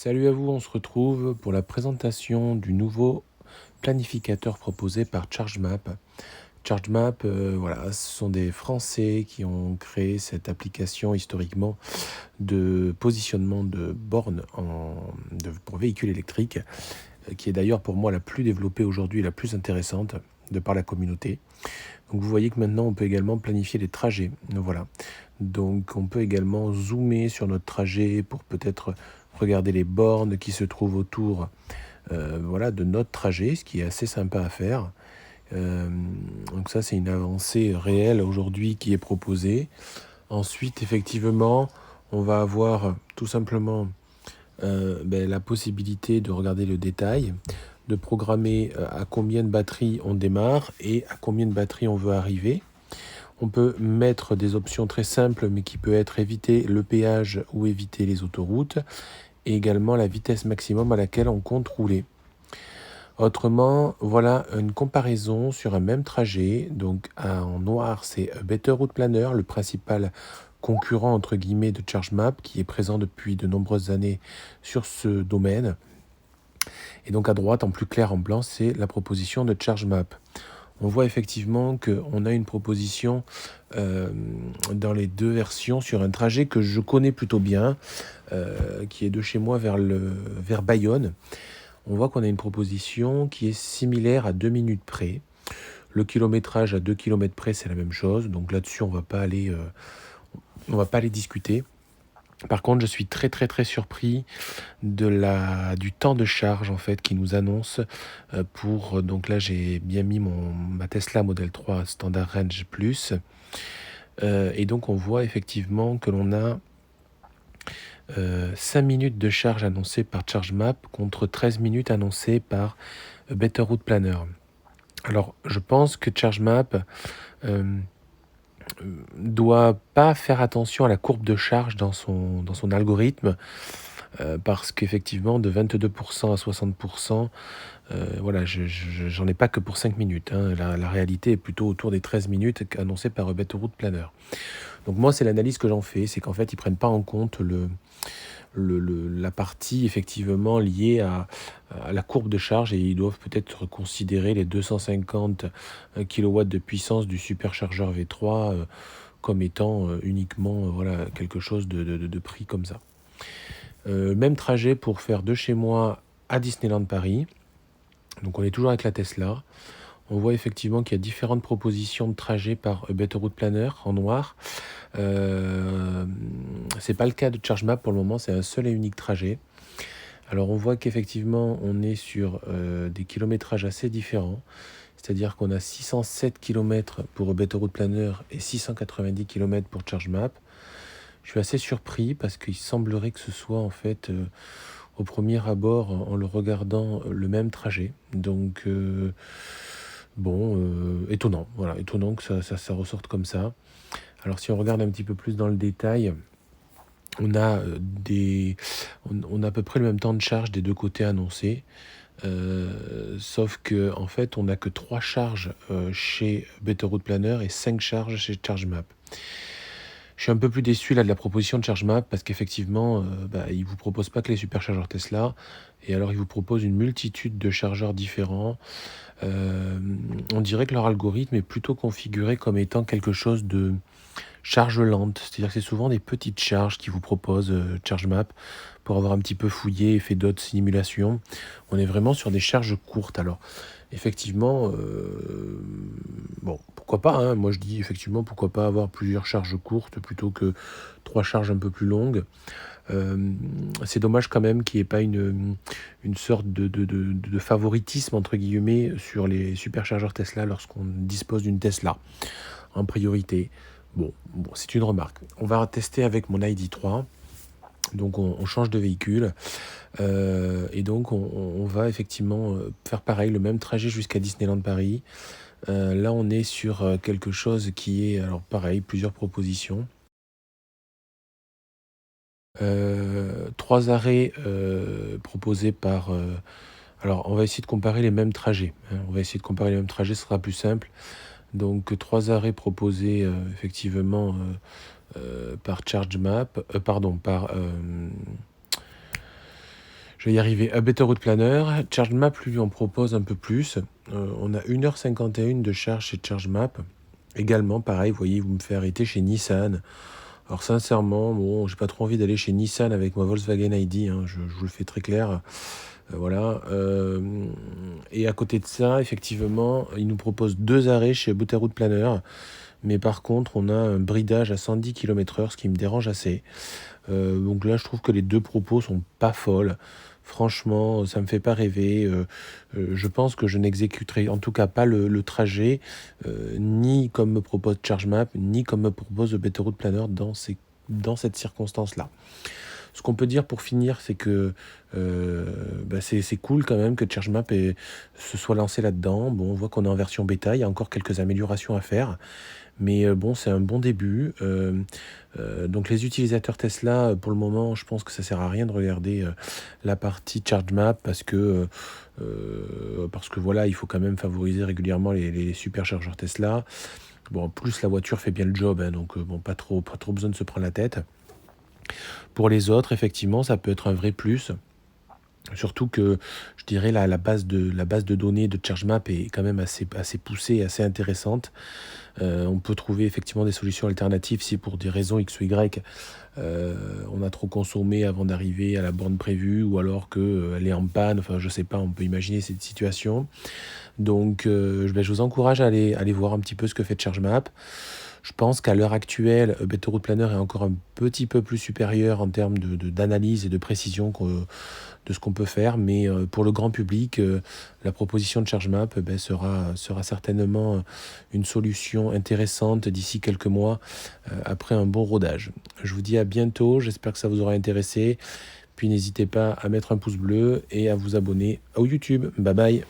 Salut à vous, on se retrouve pour la présentation du nouveau planificateur proposé par ChargeMap. ChargeMap, voilà, ce sont des Français qui ont créé cette application historiquement de positionnement de bornes pour véhicules électriques, qui est d'ailleurs pour moi la plus développée aujourd'hui, la plus intéressante de par la communauté. Donc vous voyez que maintenant on peut également planifier les trajets. Voilà. Donc on peut également zoomer sur notre trajet pour peut-être regarder les bornes qui se trouvent autour voilà, de notre trajet, ce qui est assez sympa à faire. Euh, donc ça c'est une avancée réelle aujourd'hui qui est proposée. Ensuite effectivement on va avoir tout simplement la possibilité de regarder le détail, de programmer à combien de batteries on démarre et à combien de batteries on veut arriver. On peut mettre des options très simples, mais qui peut être éviter le péage ou éviter les autoroutes, et également la vitesse maximum à laquelle on compte rouler. Autrement, voilà une comparaison sur un même trajet. Donc en noir, c'est Better Route Planner, le principal concurrent entre guillemets de ChargeMap, qui est présent depuis de nombreuses années sur ce domaine. Et donc à droite, en plus clair en blanc, c'est la proposition de ChargeMap. On voit effectivement qu'on a une proposition dans les deux versions sur un trajet que je connais plutôt bien, qui est de chez moi vers Bayonne. On voit qu'on a une proposition qui est similaire à 2 minutes près. Le kilométrage à 2 km près, c'est la même chose. Donc là-dessus, on va pas aller discuter. Par contre, je suis très très très surpris du temps de charge en fait qui nous annonce donc là j'ai bien mis ma Tesla Model 3 Standard Range Plus et donc on voit effectivement que l'on a 5 minutes de charge annoncées par ChargeMap contre 13 minutes annoncées par Better Route Planner. Alors je pense que ChargeMap doit pas faire attention à la courbe de charge dans son algorithme parce qu'effectivement de 22% à 60%, voilà, j'en ai pas que pour 5 minutes. Hein. La réalité est plutôt autour des 13 minutes annoncées par Better Route Planner. Donc moi, c'est l'analyse que j'en fais, c'est qu'en fait, ils prennent pas en compte la partie effectivement liée à la courbe de charge et ils doivent peut-être considérer les 250 kW de puissance du superchargeur V3 comme étant uniquement voilà, quelque chose de prix comme ça. Même trajet pour faire de chez moi à Disneyland Paris. Donc on est toujours avec la Tesla. On voit effectivement qu'il y a différentes propositions de trajet par Better Route Planner en noir. C'est pas le cas de ChargeMap pour le moment, c'est un seul et unique trajet. Alors on voit qu'effectivement on est sur des kilométrages assez différents. C'est-à-dire qu'on a 607 km pour Better Route Planner et 690 km pour ChargeMap. Je suis assez surpris parce qu'il semblerait que ce soit en fait au premier abord en le regardant le même trajet. Donc étonnant, voilà, étonnant que ça ressorte comme ça. Alors si on regarde un petit peu plus dans le détail, on a, on a à peu près le même temps de charge des deux côtés annoncés. Sauf que en fait, on n'a que 3 charges chez Better Route Planner et 5 charges chez ChargeMap. Je suis un peu plus déçu là de la proposition de ChargeMap parce qu'effectivement, il ne vous propose pas que les superchargeurs Tesla, et alors il vous propose une multitude de chargeurs différents. On dirait que leur algorithme est plutôt configuré comme étant quelque chose de charge lente, c'est-à-dire que c'est souvent des petites charges qui vous propose ChargeMap pour avoir un petit peu fouillé et fait d'autres simulations. On est vraiment sur des charges courtes. Alors, effectivement, pourquoi pas, hein. Moi je dis effectivement pourquoi pas avoir plusieurs charges courtes plutôt que 3 charges un peu plus longues. C'est dommage quand même qu'il n'y ait pas une sorte de favoritisme entre guillemets sur les superchargeurs Tesla lorsqu'on dispose d'une Tesla en priorité. Bon, c'est une remarque. On va tester avec mon ID3. Donc on change de véhicule et donc on va effectivement faire pareil, le même trajet jusqu'à Disneyland Paris. Là on est sur quelque chose qui est, alors pareil, plusieurs propositions. 3 arrêts proposés par... alors on va essayer de comparer les mêmes trajets. Hein. On va essayer de comparer les mêmes trajets, ce sera plus simple. Donc 3 arrêts proposés effectivement par ChargeMap, par Je vais y arriver. À Better Route Planner, ChargeMap lui en propose un peu plus. On a 1h51 de charge chez ChargeMap. Également, pareil, vous voyez, vous me faites arrêter chez Nissan. Alors sincèrement, bon, j'ai pas trop envie d'aller chez Nissan avec ma Volkswagen ID, hein, je vous le fais très clair. Voilà. Et à côté de ça, effectivement, il nous propose 2 arrêts chez Better Route Planner. Mais par contre, on a un bridage à 110 km/h, ce qui me dérange assez. Donc là, je trouve que les deux propos sont pas folles. Franchement, ça me fait pas rêver. Je pense que je n'exécuterai en tout cas pas le trajet, ni comme me propose ChargeMap, ni comme me propose le Better Route Planner dans cette circonstance-là. Ce qu'on peut dire pour finir, c'est que c'est cool quand même que ChargeMap se soit lancé là-dedans. Bon, on voit qu'on est en version bêta, il y a encore quelques améliorations à faire. Mais bon, c'est un bon début. Donc les utilisateurs Tesla, pour le moment, je pense que ça sert à rien de regarder la partie ChargeMap parce que voilà, il faut quand même favoriser régulièrement les superchargeurs Tesla. Bon, en plus la voiture fait bien le job, hein, donc bon, pas trop besoin de se prendre la tête. Pour les autres, effectivement, ça peut être un vrai plus. Surtout que je dirais la base de données de ChargeMap est quand même assez poussée, assez intéressante. On peut trouver effectivement des solutions alternatives si pour des raisons X ou Y, on a trop consommé avant d'arriver à la borne prévue ou alors qu'elle est en panne. Enfin, je sais pas, on peut imaginer cette situation. Donc, je vous encourage à aller voir un petit peu ce que fait ChargeMap. Je pense qu'à l'heure actuelle, Better Route Planner est encore un petit peu plus supérieur en termes d'analyse et de précision de ce qu'on peut faire, mais pour le grand public, la proposition de ChargeMap sera certainement une solution intéressante d'ici quelques mois, après un bon rodage. Je vous dis à bientôt, j'espère que ça vous aura intéressé, puis n'hésitez pas à mettre un pouce bleu et à vous abonner au YouTube. Bye bye.